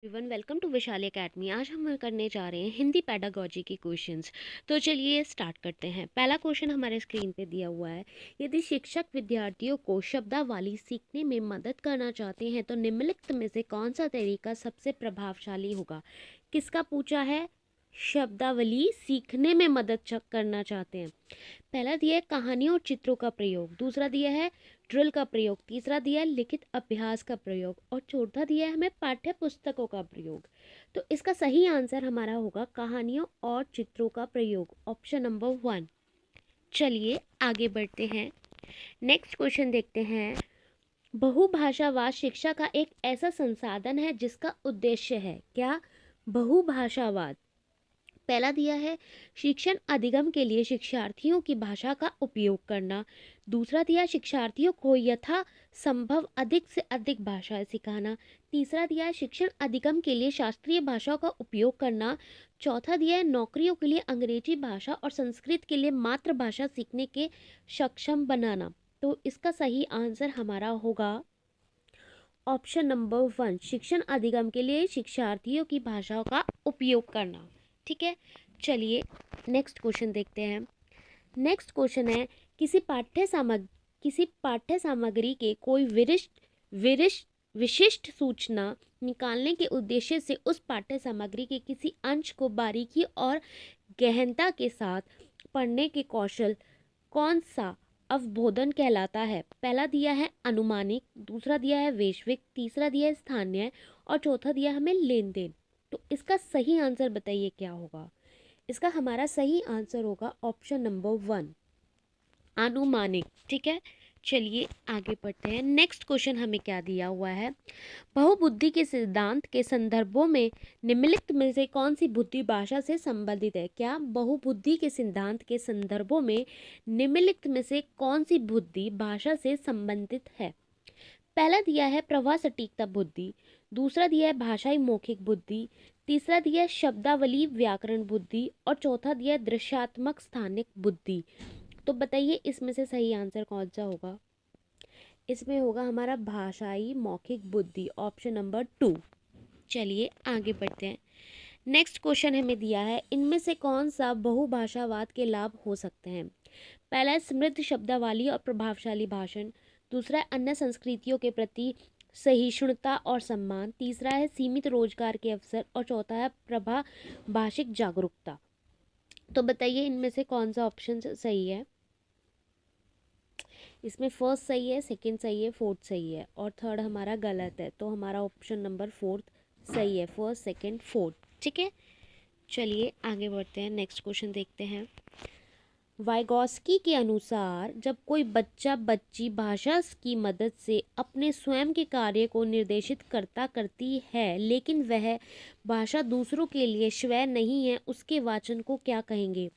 Everyone, welcome to Vaishali Academy. आज हम करने जा रहे हैं हिंदी पेडागोजी के क्वेश्चंस। तो चलिए स्टार्ट करते हैं। पहला क्वेश्चन हमारे स्क्रीन पे दिया हुआ है। यदि शिक्षक विद्यार्थियों को शब्दावली सीखने में मदद करना चाहते हैं तो निम्नलिखित में से कौन सा तरीका सबसे प्रभावशाली होगा। किसका पूछा है? शब्दावली सीखने में मदद करना चाहते हैं। पहला दिया है कहानियों और चित्रों का प्रयोग, दूसरा दिया है ड्रिल का प्रयोग, तीसरा दिया है लिखित अभ्यास का प्रयोग और चौथा दिया है हमें पाठ्य पुस्तकों का प्रयोग। तो इसका सही आंसर हमारा होगा कहानियों और चित्रों का प्रयोग, ऑप्शन नंबर 1। चलिए आगे बढ़ते हैं। नेक्स्ट क्वेश्चन देखते हैं। बहुभाषावाद शिक्षा का एक ऐसा संसाधन है जिसका उद्देश्य है क्या? बहुभाषावाद। पहला दिया है शिक्षण अधिगम के लिए शिक्षार्थियों की भाषा का उपयोग करना, दूसरा दिया है शिक्षार्थियों को यथा संभव अधिक से अधिक भाषाएं सिखाना, तीसरा दिया है शिक्षण अधिगम के लिए शास्त्रीय भाषाओं का उपयोग करना, चौथा दिया है नौकरियों के लिए अंग्रेजी भाषा और संस्कृत के लिए मातृभाषा सीखने के सक्षम बनाना। तो इसका सही आंसर हमारा होगा ऑप्शन नंबर 1, शिक्षण अधिगम के लिए शिक्षार्थियों की भाषाओं का उपयोग करना। ठीक है, चलिए नेक्स्ट क्वेश्चन देखते हैं। नेक्स्ट क्वेश्चन है किसी पाठ्य सामग्री के कोई विशिष्ट सूचना निकालने के उद्देश्य से उस पाठ्य सामग्री के किसी अंश को बारीकी और गहनता के साथ पढ़ने के कौशल कौन सा अवबोधन कहलाता है? पहला दिया है अनुमानिक, दूसरा दिया है वैश्विक, तीसरा दिया है स्थानीय और चौथा दिया हमें लेन देन। तो इसका सही आंसर बताइए क्या होगा। इसका हमारा सही आंसर होगा ऑप्शन नंबर 1, अनुमानिक। ठीक है, चलिए आगे बढ़ते हैं। नेक्स्ट क्वेश्चन हमें क्या दिया हुआ है। बहुबुद्धि के सिद्धांत के संदर्भों में निम्नलिखित में से कौन सी बुद्धि भाषा से संबंधित है? क्या बहुबुद्धि के सिद्धांत के संदर्भों में निम्नलिखित में से कौन सी बुद्धि भाषा से संबंधित है? पहला दिया है प्रवाह सटीकता बुद्धि, दूसरा दिया है भाषाई मौखिक बुद्धि, तीसरा दिया है शब्दावली व्याकरण बुद्धि और चौथा दिया है दृश्यात्मक स्थानिक बुद्धि। तो बताइए इसमें से सही आंसर कौन सा होगा। इसमें होगा हमारा भाषाई मौखिक बुद्धि, ऑप्शन नंबर 2। चलिए आगे बढ़ते हैं। नेक्स्ट क्वेश्चन हमें दिया है इनमें से कौन सा बहुभाषावाद के लाभ हो सकते हैं। पहला है समृद्ध शब्दावली और प्रभावशाली भाषण, दूसरा है अन्य संस्कृतियों के प्रति सहिष्णुता और सम्मान, तीसरा है सीमित रोजगार के अवसर और चौथा है प्रभा भाषिक जागरूकता। तो बताइए इनमें से कौन सा ऑप्शन सही है। इसमें फर्स्ट सही है, सेकंड सही है, फोर्थ सही है और थर्ड हमारा गलत है। तो हमारा ऑप्शन नंबर 4 सही है, फर्स्ट सेकंड फोर्थ। ठीक है, चलिए आगे बढ़ते हैं। नेक्स्ट क्वेश्चन देखते हैं। वाइगॉस्की के अनुसार जब कोई बच्चा बच्ची भाषा की मदद से अपने स्वयं के कार्य को निर्देशित करती है लेकिन वह भाषा दूसरों के लिए स्वयं नहीं है, उसके वाचन को क्या कहेंगे?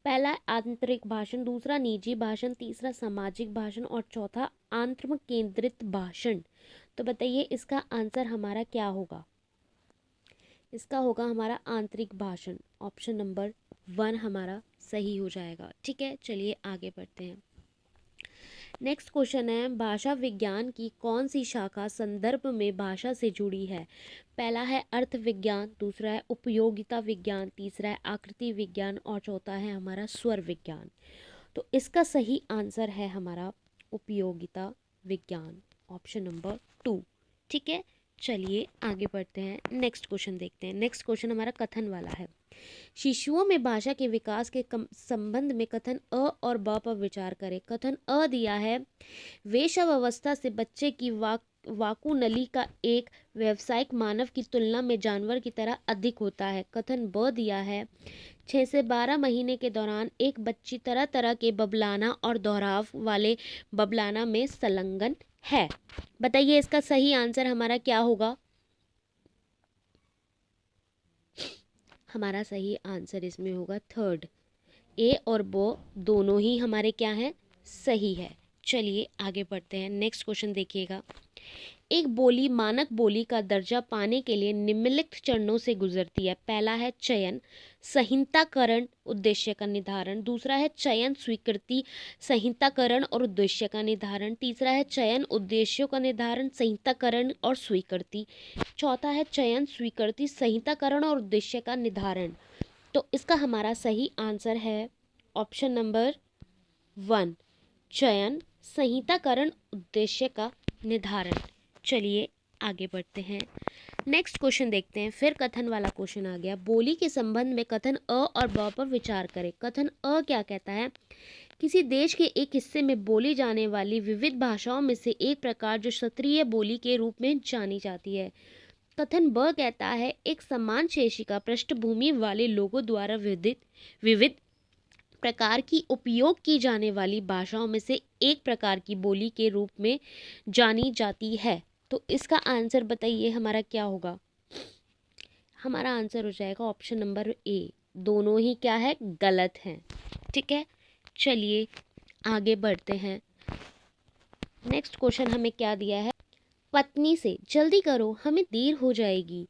पहला आंतरिक भाषण, दूसरा निजी भाषण, तीसरा सामाजिक भाषण और चौथा आत्म केंद्रित भाषण। तो बताइए इसका आंसर हमारा क्या होगा। इसका होगा हमारा आंतरिक भाषण, ऑप्शन नंबर 1 हमारा सही हो जाएगा। ठीक है, चलिए आगे बढ़ते हैं। नेक्स्ट क्वेश्चन है भाषा विज्ञान की कौन सी शाखा संदर्भ में भाषा से जुड़ी है? पहला है अर्थ विज्ञान, दूसरा है उपयोगिता विज्ञान, तीसरा है आकृति विज्ञान और चौथा है हमारा स्वर विज्ञान। तो इसका सही आंसर है हमारा उपयोगिता विज्ञान, ऑप्शन नंबर 2। ठीक है, चलिए आगे बढ़ते हैं। नेक्स्ट क्वेश्चन देखते हैं। नेक्स्ट क्वेश्चन हमारा कथन वाला है। शिशुओं में भाषा के विकास के संबंध में कथन अ और ब पर विचार करें। कथन अ दिया है वेशव अवस्था से बच्चे की वाकु नली का एक व्यावसायिक मानव की तुलना में जानवर की तरह अधिक होता है। कथन ब दिया है 6 से 12 महीने के दौरान एक बच्ची तरह तरह के बबलाना और दोहराव वाले बबलाना में संलग्न है। बताइए इसका सही आंसर हमारा क्या होगा। हमारा सही आंसर इसमें होगा थर्ड, ए और बो दोनों ही हमारे क्या हैं, सही है। चलिए आगे बढ़ते हैं। नेक्स्ट क्वेश्चन देखिएगा। एक बोली मानक बोली का दर्जा पाने के लिए निम्नलिखित चरणों से गुजरती है। पहला है चयन, संहिताकरण, उद्देश्य का निर्धारण। दूसरा है चयन, स्वीकृति, संहिताकरण और उद्देश्य का निर्धारण। तीसरा है चयन, उद्देश्यों का निर्धारण, संहिताकरण और स्वीकृति। चौथा है चयन, स्वीकृति, संहिताकरण और उद्देश्य का निर्धारण। तो इसका हमारा सही आंसर है ऑप्शन नंबर 1, चयन, संहिताकरण, उद्देश्य का निर्धारण। चलिए आगे बढ़ते हैं, नेक्स्ट क्वेश्चन देखते हैं। फिर कथन वाला क्वेश्चन आ गया। बोली के संबंध में कथन अ और ब पर विचार करें। कथन अ क्या कहता है? किसी देश के एक हिस्से में बोली जाने वाली विविध भाषाओं में से एक प्रकार जो क्षेत्रीय बोली के रूप में जानी जाती है। कथन ब कहता है एक समान शेषिका पृष्ठभूमि वाले लोगों द्वारा विविध प्रकार की उपयोग की जाने वाली भाषाओं में से एक प्रकार की बोली के रूप में जानी जाती है। तो इसका आंसर बताइए हमारा क्या होगा? हमारा आंसर हो जाएगा ऑप्शन नंबर ए। दोनों ही क्या है? गलत हैं। ठीक है, चलिए आगे बढ़ते हैं। नेक्स्ट क्वेश्चन हमें क्या दिया है? पत्नी से जल्दी करो हमें देर हो जाएगी।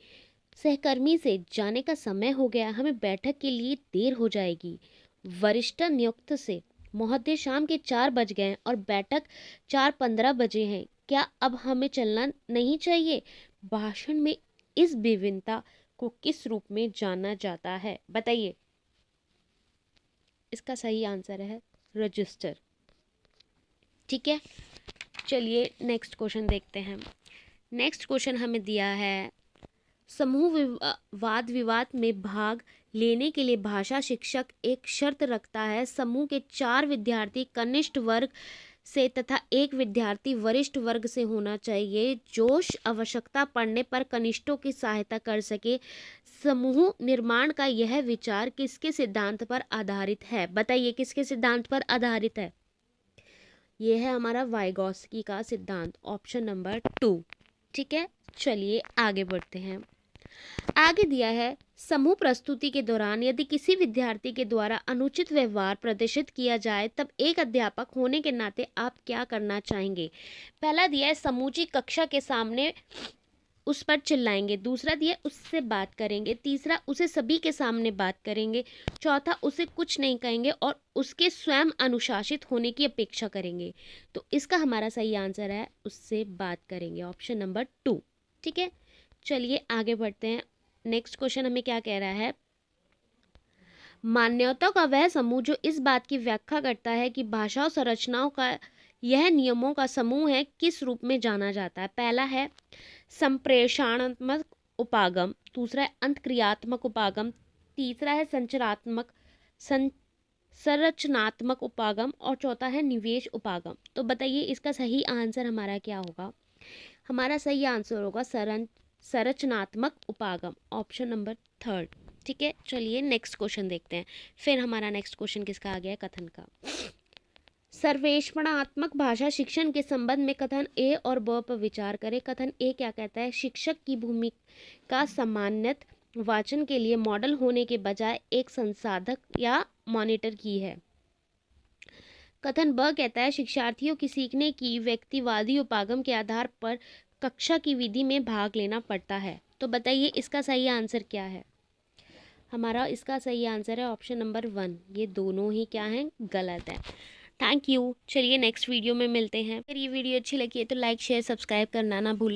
सहकर्मी से जाने का समय हो गया हमें बैठक के लिए देर हो जाएगी। वरिष्ठ नियुक्त से महोदय शाम के 4 बज गए और बैठक 4:15 बजे हैं, क्या अब हमें चलना नहीं चाहिए? भाषण में इस विभिन्नता को किस रूप में जाना जाता है? बताइए। इसका सही आंसर है रजिस्टर। ठीक है, चलिए नेक्स्ट क्वेश्चन देखते हैं। नेक्स्ट क्वेश्चन हमें दिया है समूह वाद विवाद में भाग लेने के लिए भाषा शिक्षक एक शर्त रखता है। समूह के 4 विद्यार्थी कनिष्ठ वर्ग से तथा 1 विद्यार्थी वरिष्ठ वर्ग से होना चाहिए जो आवश्यकता पड़ने पर कनिष्ठों की सहायता कर सके। समूह निर्माण का यह विचार किसके सिद्धांत पर आधारित है? बताइए किसके सिद्धांत पर आधारित है? यह है हमारा वाइगॉस्की का सिद्धांत, ऑप्शन नंबर 2। ठीक है, चलिए आगे बढ़ते हैं। आगे दिया है समूह प्रस्तुति के दौरान यदि किसी विद्यार्थी के द्वारा अनुचित व्यवहार प्रदर्शित किया जाए तब एक अध्यापक होने के नाते आप क्या करना चाहेंगे? पहला दिया है समूची कक्षा के सामने उस पर चिल्लाएंगे। दूसरा दिया उससे बात करेंगे। तीसरा उसे सभी के सामने बात करेंगे। चौथा उसे कुछ नहीं कहेंगे और उसके स्वयं अनुशासित होने की अपेक्षा करेंगे। तो इसका हमारा सही आंसर है उससे बात करेंगे, ऑप्शन नंबर 2। ठीक है, चलिए आगे बढ़ते हैं। नेक्स्ट क्वेश्चन हमें क्या कह रहा है? मान्यताओं का वह समूह जो इस बात की व्याख्या करता है कि भाषा और संरचनाओं का यह नियमों का समूह है किस रूप में जाना जाता है? पहला है संप्रेषणात्मक उपागम। दूसरा है अंतक्रियात्मक उपागम। तीसरा है संरचनात्मक उपागम और चौथा है निवेश उपागम। तो बताइए इसका सही आंसर हमारा क्या होगा? हमारा सही आंसर होगा संरचनात्मक उपागम, ऑप्शन नंबर 3। ठीक है, चलिए नेक्स्ट क्वेश्चन देखते हैं। फिर हमारा नेक्स्ट क्वेश्चन किसका आ गया है? कथन का। सर्वेक्षणात्मक भाषा शिक्षण के संबंध में कथन ए और ब पर विचार करें। कथन ए क्या कहता है? शिक्षक की भूमिका सामान्यत वाचन के लिए मॉडल होने के बजाय एक संसाधक या मॉनिटर की है। कथन ब कहता है शिक्षार्थियों की सीखने की व्यक्तिवादी उपागम के आधार पर कक्षा की विधि में भाग लेना पड़ता है। तो बताइए इसका सही आंसर क्या है? हमारा इसका सही आंसर है ऑप्शन नंबर 1। ये दोनों ही क्या हैं? गलत है। Thank you. चलिए नेक्स्ट वीडियो में मिलते हैं। अगर ये वीडियो अच्छी लगी है तो लाइक शेयर सब्सक्राइब करना ना भूलें।